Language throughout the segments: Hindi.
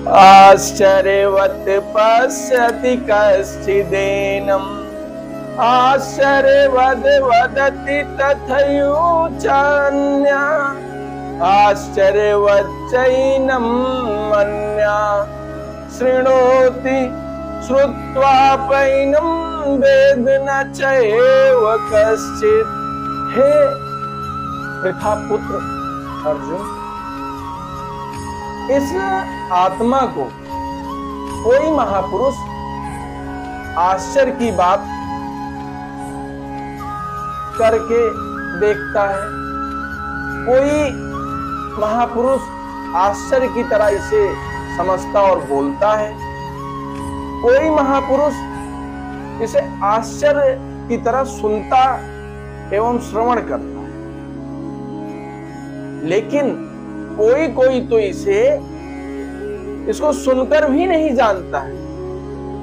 आश्चर्यवत् पश्यति कश्चिदेनम् आश्चर्यवद् वदति तथैवोचान्या आश्चर्यवच्चैनं मन्या शृणोति श्रुत्वापैनं वेद न चैव कश्चित्। हे पृथा पुत्र अर्जुन, इस आत्मा को कोई महापुरुष आश्चर्य की बात करके देखता है, कोई महापुरुष आश्चर्य की तरह इसे समझता और बोलता है, कोई महापुरुष इसे आश्चर्य की तरह सुनता एवं श्रवण करता है, लेकिन कोई कोई तो इसको सुनकर भी नहीं जानता है।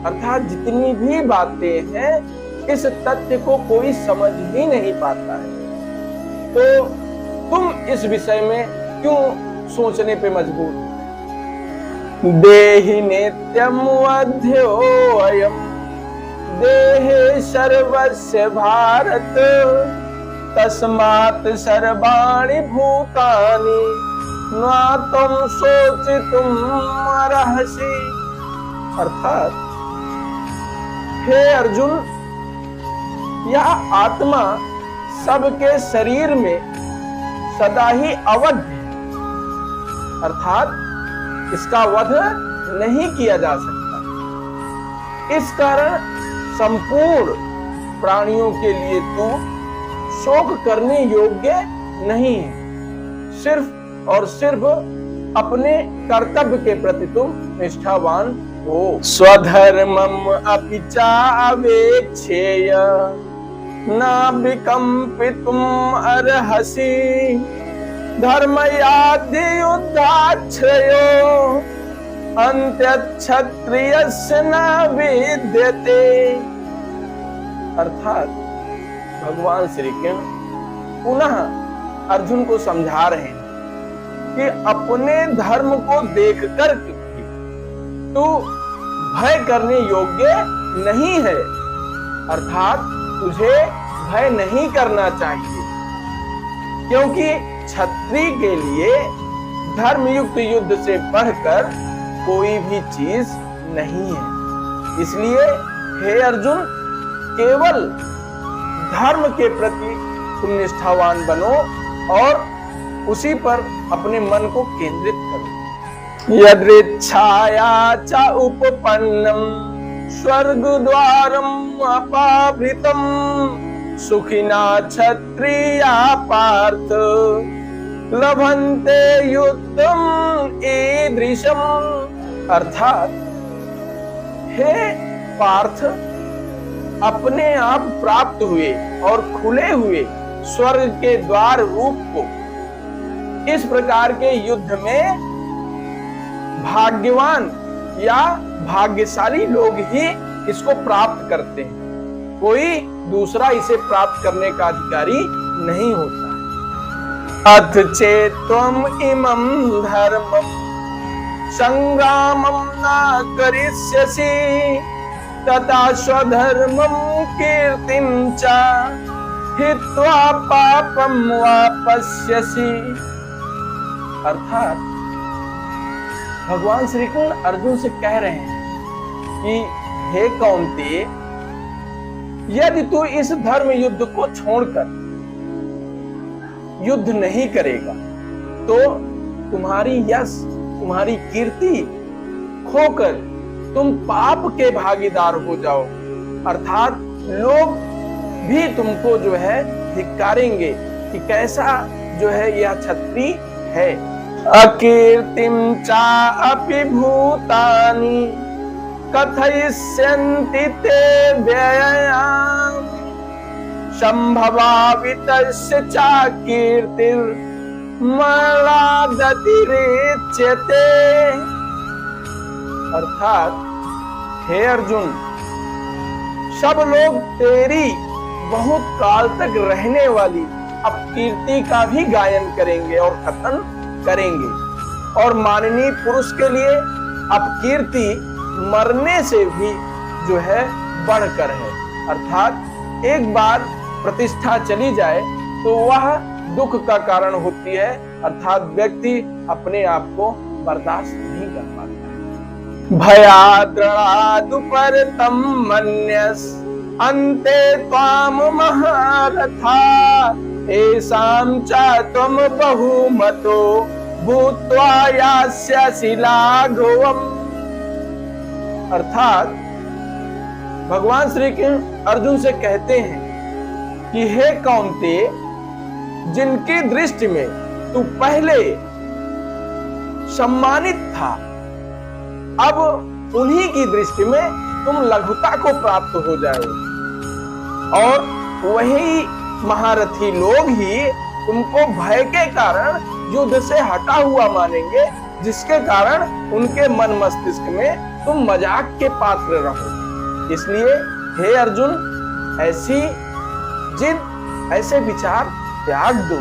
अर्थात जितनी भी बातें हैं, इस तथ्य को कोई समझ ही नहीं पाता है। तो तुम इस विषय में क्यों सोचने पे मजबूर हो? देहि नित्यम् अध्योऽयं देहे सर्वस्य भारत तस्मात् सर्वाणि भूतानि न त्वं शोचितुम् अर्हसि। अर्थात हे अर्जुन, यह आत्मा सबके शरीर में सदा ही अवध है, अर्थात इसका वध नहीं किया जा सकता। इस कारण संपूर्ण प्राणियों के लिए तू शोक करने योग्य नहीं है। सिर्फ और सिर्फ अपने कर्तव्य के प्रति तुम निष्ठावान हो। स्वधर्मम् अपि चावेक्षेय न विकम्पितुम् अर्हसि धर्मयाद्युद्धाश्रयो अन्त्यक्षत्रियस्य न विद्यते। अर्थात भगवान श्री कृष्ण पुनः अर्जुन को समझा रहे हैं कि अपने धर्म को देखकर तू भय करने योग्य नहीं है, अर्थात तुझे भय नहीं करना चाहिए, क्योंकि क्षत्रिय के लिए धर्मयुक्त युद्ध से बढ़कर कोई भी चीज नहीं है। इसलिए हे अर्जुन, केवल धर्म के प्रति तुम निष्ठावान बनो और उसी पर अपने मन को केंद्रित करो। यदृच्छाया च उपपन्नम् स्वर्गद्वारम् अपावृतम् सुखिना क्षत्रिया पार्थ लभन्ते युद्धम् ईदृशम्। अर्थात हे पार्थ, अपने आप प्राप्त हुए और खुले हुए स्वर्ग के द्वार रूप को इस प्रकार के युद्ध में भाग्यवान या भाग्यशाली लोग ही इसको प्राप्त करते हैं, कोई दूसरा इसे प्राप्त करने का अधिकारी नहीं होता। अथ चेत्त्वम् इमं धर्मं संग्रामं न करिष्यसि तथा स्वधर्मं कीर्तिं च हित्वा पापं वापस्यसि। अर्थात भगवान श्री कृष्ण अर्जुन से कह रहे हैं कि हे कौन्तेय, यदि तू इस धर्म युद्ध को छोड़कर युद्ध नहीं करेगा तो तुम्हारी यश, तुम्हारी कीर्ति खोकर तुम पाप के भागीदार हो जाओ, अर्थात लोग भी तुमको जो है धिक्कारेंगे कि कैसा जो है यह क्षत्रिय है। अकीर्तिं चा अपि भूतानि कथयिष्यन्ति ते व्ययाम् संभवावितस्य चा कीर्तिर्मलादतिरिच्यते। अर्थात हे अर्जुन, सब लोग तेरी बहुत काल तक रहने वाली अपकीर्ति का भी गायन करेंगे और कथन करेंगे, और माननीय पुरुष के लिए अपकीर्ति मरने से भी जो है बढ़कर है। अर्थात एक बार प्रतिष्ठा चली जाए तो वह दुख का कारण होती है, अर्थात व्यक्ति अपने आप को बर्दाश्त नहीं कर पाता है। भयाद्रणादुपरतम मन्यस अन्ते त्वाम महारथा एसाम च त्वम बहुमतो भूत्वा यास्यसि लाघवम्। अर्थात भगवान श्री कृष्ण अर्जुन से कहते हैं कि हे कौन्ते, जिनकी दृष्टि में तू पहले सम्मानित था, अब उन्हीं की दृष्टि में तुम लघुता को प्राप्त हो जाओगे और वही महारथी लोग ही तुमको भय के कारण युद्ध से हटा हुआ मानेंगे, जिसके कारण उनके मन मस्तिष्क में तुम मजाक के पात्र रहो। इसलिए हे अर्जुन, ऐसी जिद, ऐसे विचार त्याग दो।